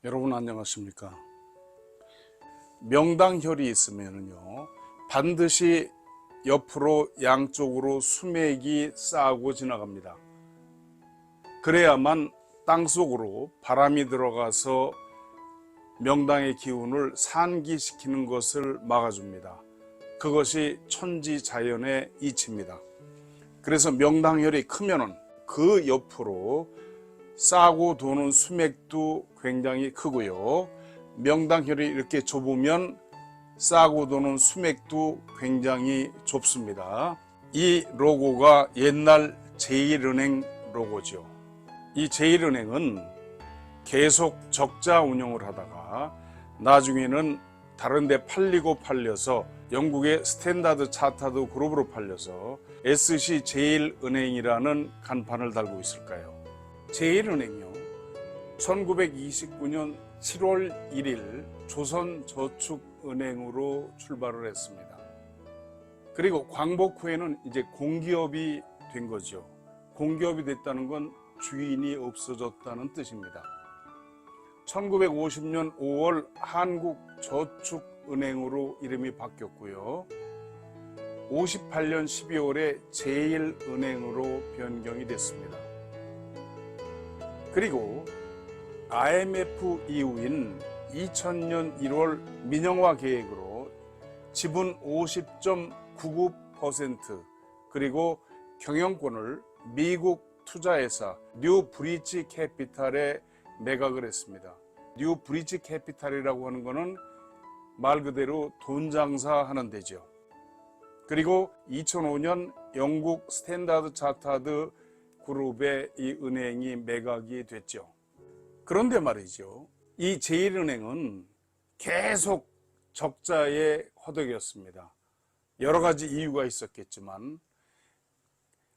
여러분 안녕하십니까? 명당혈이 있으면요 반드시 옆으로 양쪽으로 수맥이 쌓고 지나갑니다. 그래야만 땅속으로 바람이 들어가서 명당의 기운을 산기시키는 것을 막아줍니다. 그것이 천지자연의 이치입니다. 그래서 명당혈이 크면은 그 옆으로 싸고 도는 수맥도 굉장히 크고요. 명당혈이 이렇게 좁으면 싸고 도는 수맥도 굉장히 좁습니다. 이 로고가 옛날 제1은행 로고죠. 이 제1은행은 계속 적자 운영을 하다가 나중에는 다른 데 팔려서 영국의 스탠다드 차타드 그룹으로 팔려서 SC 제1은행이라는 간판을 달고 있을까요? 제1은행이요 1929년 7월 1일 조선저축은행으로 출발을 했습니다. 그리고 광복 후에는 이제 공기업이 된 거죠. 공기업이 됐다는 건 주인이 없어졌다는 뜻입니다. 1950년 5월 한국저축은행으로 이름이 바뀌었고요. 58년 12월에 제1은행으로 변경이 됐습니다. 그리고 IMF 이후인 2000년 1월 민영화 계획으로 지분 50.99% 그리고 경영권을 미국 투자회사 뉴 브릿지 캐피탈에 매각을 했습니다. 뉴 브릿지 캐피탈이라고 하는 것은 말 그대로 돈 장사하는 데죠. 그리고 2005년 영국 스탠다드 차타드 그룹의 이 은행이 매각이 됐죠. 그런데 말이죠. 이 제1은행은 계속 적자의 허덕이었습니다. 여러 가지 이유가 있었겠지만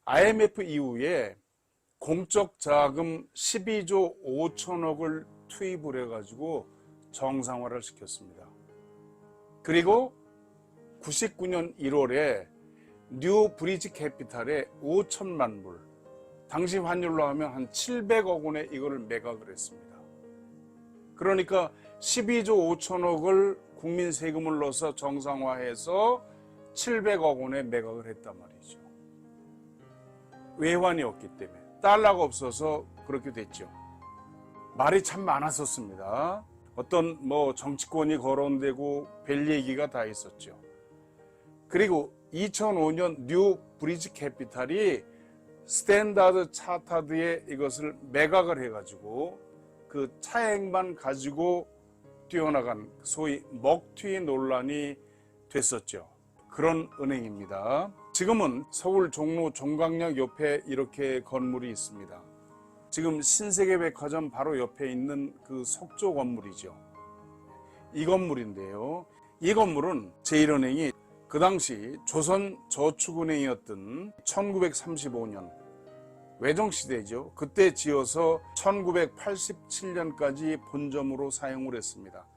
IMF 이후에 공적 자금 12조 5천억을 투입을 해가지고 정상화를 시켰습니다. 그리고 99년 1월에 뉴 브릿지 캐피탈에 5천만 불, 당시 환율로 하면 한 700억 원에 이거를 매각을 했습니다. 그러니까 12조 5천억을 국민 세금을 넣어서 정상화해서 700억 원에 매각을 했단 말이죠. 외환이 없기 때문에. 달러가 없어서 그렇게 됐죠. 말이 참 많았었습니다. 어떤 정치권이 거론되고 별 얘기가 다 있었죠. 그리고 2005년 뉴 브릿지 캐피탈이 스탠다드 차타드에 이것을 매각을 해가지고 그 차액만 가지고 뛰어나간 소위 먹튀 논란이 됐었죠. 그런 은행입니다. 지금은 서울 종로 종강역 옆에 이렇게 건물이 있습니다. 지금 신세계백화점 바로 옆에 있는 그 석조 건물이죠. 이 건물인데요. 이 건물은 제1은행이 그 당시 조선저축은행이었던 1935년 외정시대죠. 그때 지어서 1987년까지 본점으로 사용을 했습니다.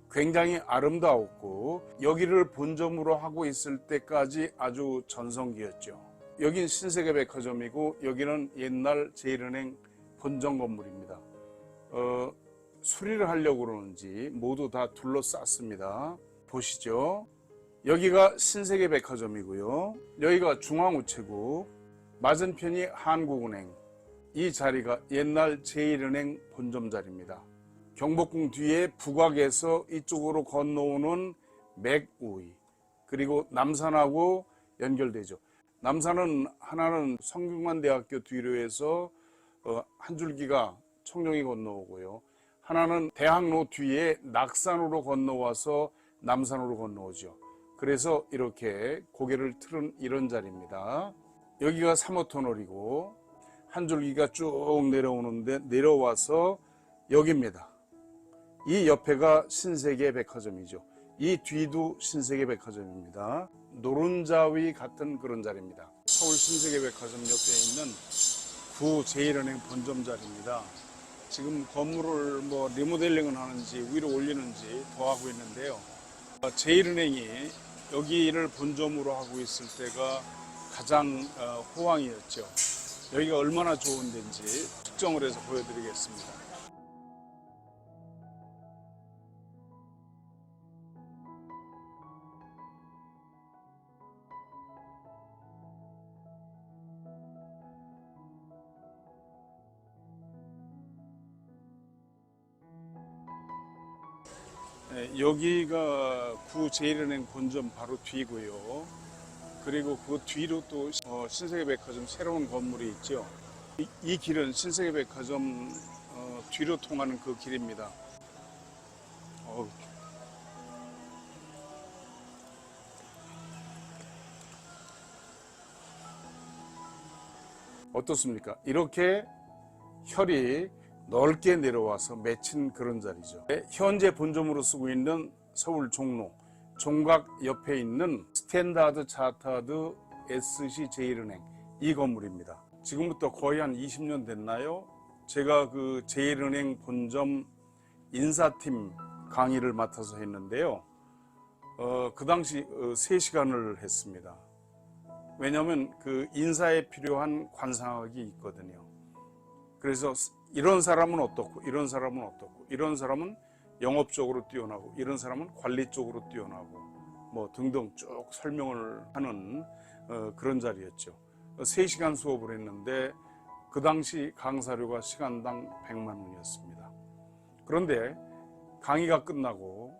굉장히 아름다웠고 여기를 본점으로 하고 있을 때까지 아주 전성기였죠. 여긴 신세계백화점이고 여기는 옛날 제1은행 본점 건물입니다. 수리를 하려고 그러는지 모두 다 둘러쌌습니다. 보시죠. 여기가 신세계백화점이고요. 여기가 중앙우체국, 맞은편이 한국은행. 이 자리가 옛날 제1은행 본점 자리입니다. 경복궁 뒤에 북악에서 이쪽으로 건너오는 맥우이, 그리고 남산하고 연결되죠. 남산은 하나는 성균관대학교 뒤로 해서 한 줄기가 청룡이 건너오고요. 하나는 대학로 뒤에 낙산으로 건너와서 남산으로 건너오죠. 그래서 이렇게 고개를 틀은 이런 자리입니다. 여기가 3호 터널이고 한 줄기가 쭉 내려오는데 내려와서 여기입니다. 이 옆에가 신세계백화점이죠. 이 뒤도 신세계백화점입니다. 노른자위 같은 그런 자리입니다. 서울 신세계백화점 옆에 있는 구 제1은행 본점 자리입니다. 지금 건물을 리모델링을 하는지 위로 올리는지 더 하고 있는데요. 제1은행이 여기를 본점으로 하고 있을 때가 가장 호황이었죠. 여기가 얼마나 좋은 데인지 측정을 해서 보여드리겠습니다. 네, 여기가 구제일은행 본점 바로 뒤고요. 그리고 그 뒤로 또 신세계백화점 새로운 건물이 있죠. 이 길은 신세계백화점 뒤로 통하는 그 길입니다. 어우, 어떻습니까? 이렇게 혈이 넓게 내려와서 맺힌 그런 자리죠. 현재 본점으로 쓰고 있는 서울 종로 종각 옆에 있는 스탠다드 차타드 SC 제일은행 이 건물입니다. 지금부터 거의 한 20년 됐나요? 제가 그 제일은행 본점 인사팀 강의를 맡아서 했는데요. 그 당시 3시간을 했습니다. 왜냐하면 그 인사에 필요한 관상학이 있거든요. 그래서 이런 사람은 어떻고 이런 사람은 어떻고 이런 사람은 영업적으로 뛰어나고 이런 사람은 관리 쪽으로 뛰어나고 뭐 등등 쭉 설명을 하는 그런 자리였죠. 3시간 수업을 했는데 그 당시 강사료가 시간당 100만 원이었습니다. 그런데 강의가 끝나고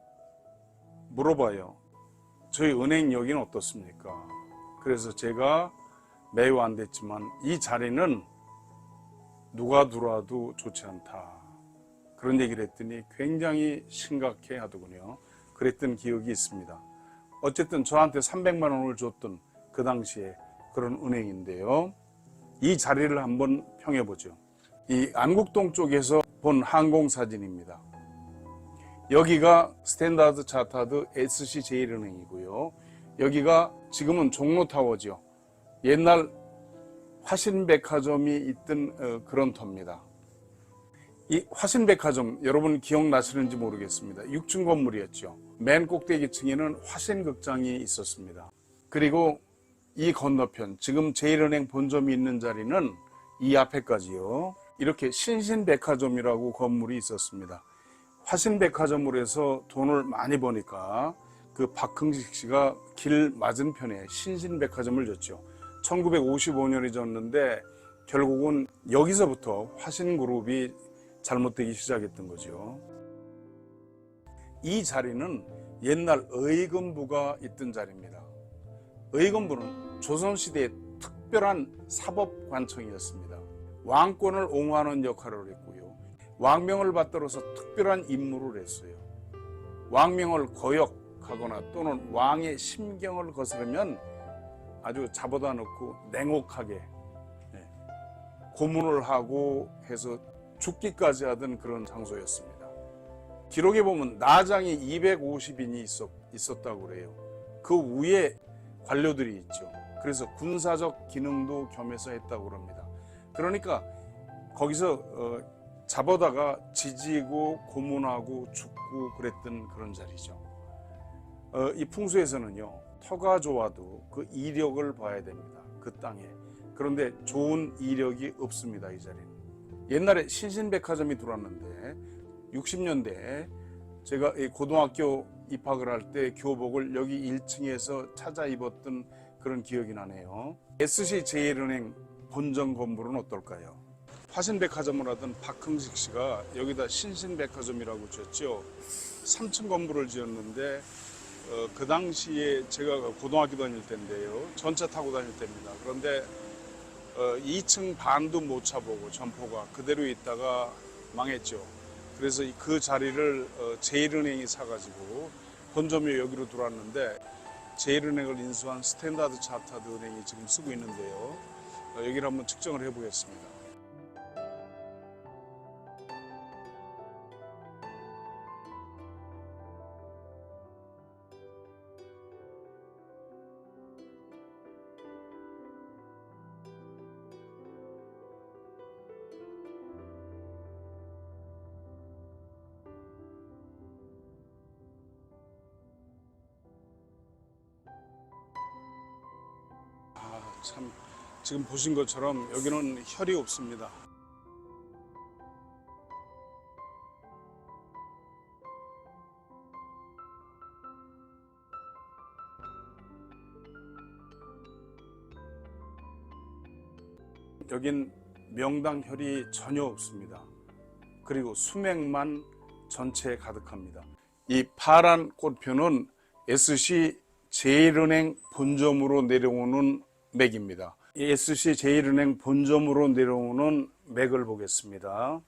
물어봐요. 저희 은행 여기는 어떻습니까? 그래서 제가 매우 안 됐지만 이 자리는 누가 들어와도 좋지 않다. 그런 얘기를 했더니 굉장히 심각해 하더군요. 그랬던 기억이 있습니다. 어쨌든 저한테 300만 원을 줬던 그 당시에 그런 은행인데요. 이 자리를 한번 평해보죠. 이 안국동 쪽에서 본 항공사진입니다. 여기가 스탠다드 차타드 SC 제일은행이고요. 여기가 지금은 종로타워죠. 옛날 화신백화점이 있던 그런 터입니다. 이 화신백화점 여러분 기억나시는지 모르겠습니다. 6층 건물이었죠. 맨 꼭대기층에는 화신극장이 있었습니다. 그리고 이 건너편 지금 제일은행 본점이 있는 자리는 이 앞에까지요. 이렇게 신신백화점이라고 건물이 있었습니다. 화신백화점으로 해서 돈을 많이 버니까 그 박흥식 씨가 길 맞은편에 신신백화점을 줬죠. 1955년이 졌는데 결국은 여기서부터 화신그룹이 잘못되기 시작했던 거죠. 이 자리는 옛날 의금부가 있던 자리입니다. 의금부는 조선시대의 특별한 사법관청이었습니다. 왕권을 옹호하는 역할을 했고요. 왕명을 받들어서 특별한 임무를 했어요. 왕명을 거역하거나 또는 왕의 심경을 거스르면 아주 잡아다 놓고 냉혹하게 고문을 하고 해서 죽기까지 하던 그런 장소였습니다. 기록에 보면 나장이 250인이 있었다고 그래요. 그 위에 관료들이 있죠. 그래서 군사적 기능도 겸해서 했다고 합니다. 그러니까 거기서 잡아다가 지지고 고문하고 죽고 그랬던 그런 자리죠. 이 풍수에서는요, 터가 좋아도 그 이력을 봐야 됩니다. 그 땅에. 그런데 좋은 이력이 없습니다. 이 자리는. 옛날에 신신백화점이 들어왔는데 60년대에 제가 고등학교 입학을 할 때 교복을 여기 1층에서 찾아 입었던 그런 기억이 나네요. SC 제일은행 본점 건물은 어떨까요? 화신백화점을 하던 박흥식 씨가 여기다 신신백화점이라고 지었죠. 3층 건물을 지었는데 그 당시에 제가 고등학교 다닐 때인데요. 전차 타고 다닐 때입니다. 그런데 2층 반도 못 차보고 점포가 그대로 있다가 망했죠. 그래서 그 자리를 제일은행이 사가지고 본점이 여기로 들어왔는데 제일은행을 인수한 스탠다드 차타드 은행이 지금 쓰고 있는데요. 여기를 한번 측정을 해보겠습니다. 참 지금 보신 것처럼 여기는 혈이 없습니다. 여긴 명당 혈이 전혀 없습니다. 그리고 수맥만 전체에 가득합니다. 이 파란 꽃표는 SC 제일은행 본점으로 내려오는 맥입니다. 이 SC 제일은행 본점으로 내려오는 맥을 보겠습니다.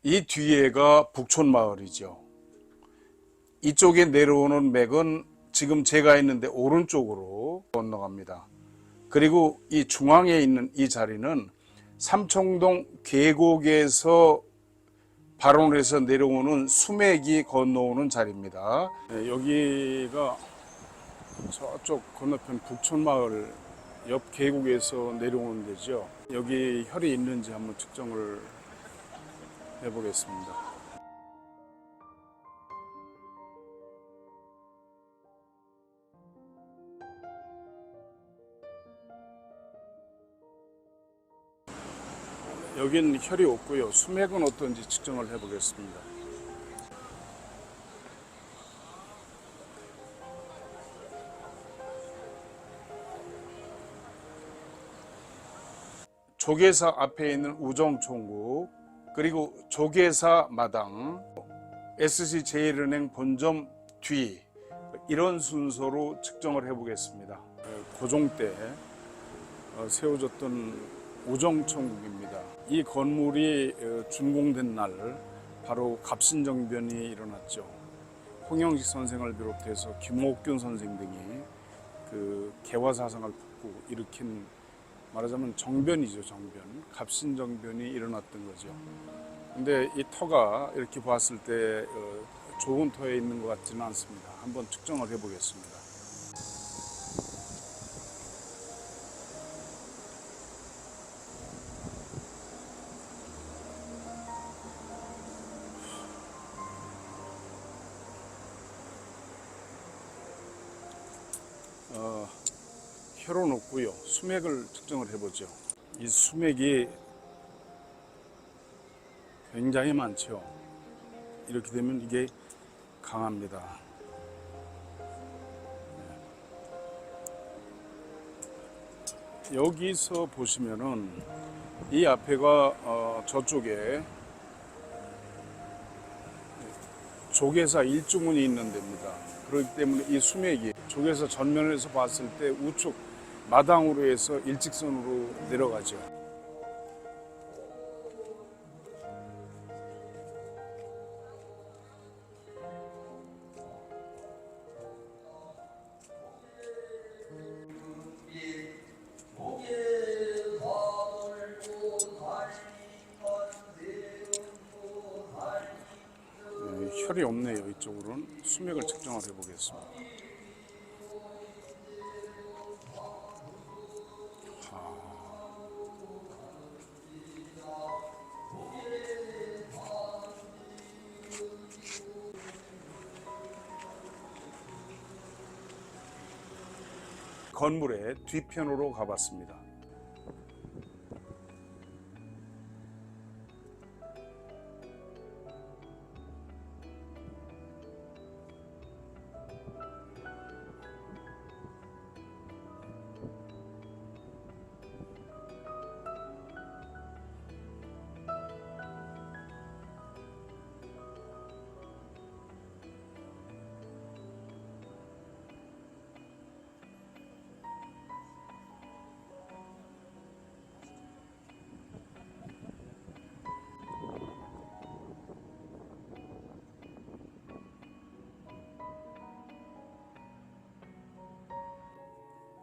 이 뒤에가 북촌마을이죠. 이쪽에 내려오는 맥은 지금 제가 있는데 오른쪽으로 건너갑니다. 그리고 이 중앙에 있는 이 자리는 삼청동 계곡에서 발원해서 내려오는 수맥이 건너오는 자리입니다. 여기가 저쪽 건너편 북촌마을 옆 계곡에서 내려오는 데죠. 여기 혈이 있는지 한번 측정을 해보겠습니다. 여긴 혈이 없고요. 수맥은 어떤지 측정을 해보겠습니다. 조계사 앞에 있는 우정총국, 그리고 조계사 마당, SC 제일은행 본점 뒤, 이런 순서로 측정을 해보겠습니다. 고종 때 세워졌던 우정총국입니다. 이 건물이 준공된 날 바로 갑신정변이 일어났죠. 홍영식 선생을 비롯해서 김옥균 선생 등이 그 개화사상을 품고 일으킨, 말하자면 정변이죠. 정변. 갑신정변이 일어났던 거죠. 근데 이 터가 이렇게 봤을 때 좋은 터에 있는 것 같지는 않습니다. 한번 측정을 해보겠습니다. 혈은 없고요. 수맥을 측정을 해보죠. 이 수맥이 굉장히 많죠. 이렇게 되면 이게 강합니다. 여기서 보시면은 이 앞에가 저쪽에 조계사 일중문이 있는 데입니다. 그렇기 때문에 이 수맥이 조계사 전면에서 봤을 때 우측 마당으로 해서 일직선으로 내려가죠. 혈이 없네요. 이쪽으로는 수맥을 측정을 해보겠습니다. 건물의 뒤편으로 가봤습니다.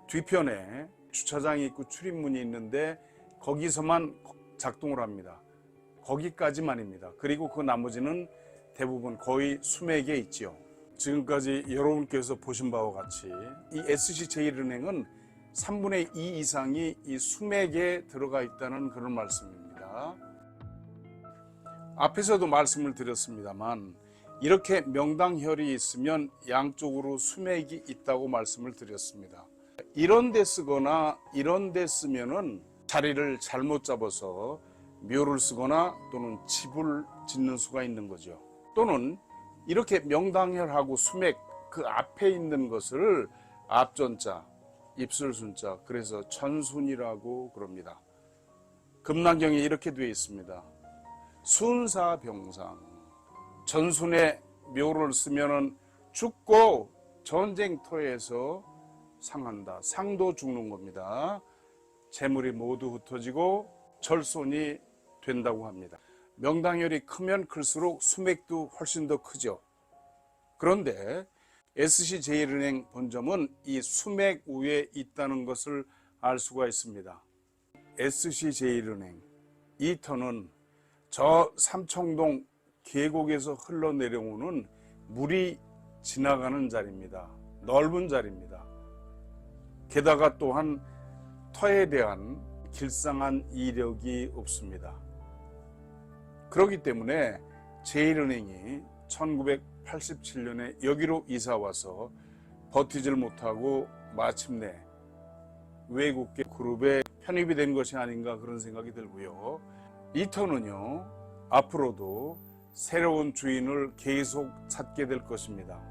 뒤편에 주차장이 있고 출입문이 있는데 거기서만 작동을 합니다. 거기까지만입니다. 그리고 그 나머지는 대부분 거의 수맥에 있죠. 지금까지 여러분께서 보신 바와 같이 이 SC 제일은행은 3분의 2 이상이 이 수맥에 들어가 있다는 그런 말씀입니다. 앞에서도 말씀을 드렸습니다만 이렇게 명당혈이 있으면 양쪽으로 수맥이 있다고 말씀을 드렸습니다. 이런 데 쓰거나 이런 데 쓰면은 자리를 잘못 잡아서 묘를 쓰거나 또는 집을 짓는 수가 있는 거죠. 또는 이렇게 명당혈하고 수맥 그 앞에 있는 것을 앞전자, 입술순자, 그래서 천순이라고 그럽니다. 금난경에 이렇게 되어 있습니다. 순사병상, 전순의 묘를 쓰면은 죽고 전쟁터에서 상한다. 상도 죽는 겁니다. 재물이 모두 흩어지고 절손이 된다고 합니다. 명당열이 크면 클수록 수맥도 훨씬 더 크죠. 그런데 SC제일은행 본점은 이 수맥 위에 있다는 것을 알 수가 있습니다. SC제일은행 이 터는 저 삼청동 계곡에서 흘러내려오는 물이 지나가는 자리입니다. 넓은 자리입니다. 게다가 또한 터에 대한 길상한 이력이 없습니다. 그렇기 때문에 제일은행이 1987년에 여기로 이사와서 버티질 못하고 마침내 외국계 그룹에 편입이 된 것이 아닌가 그런 생각이 들고요. 이 터는요, 앞으로도 새로운 주인을 계속 찾게 될 것입니다.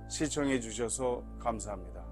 시청해 주셔서 감사합니다.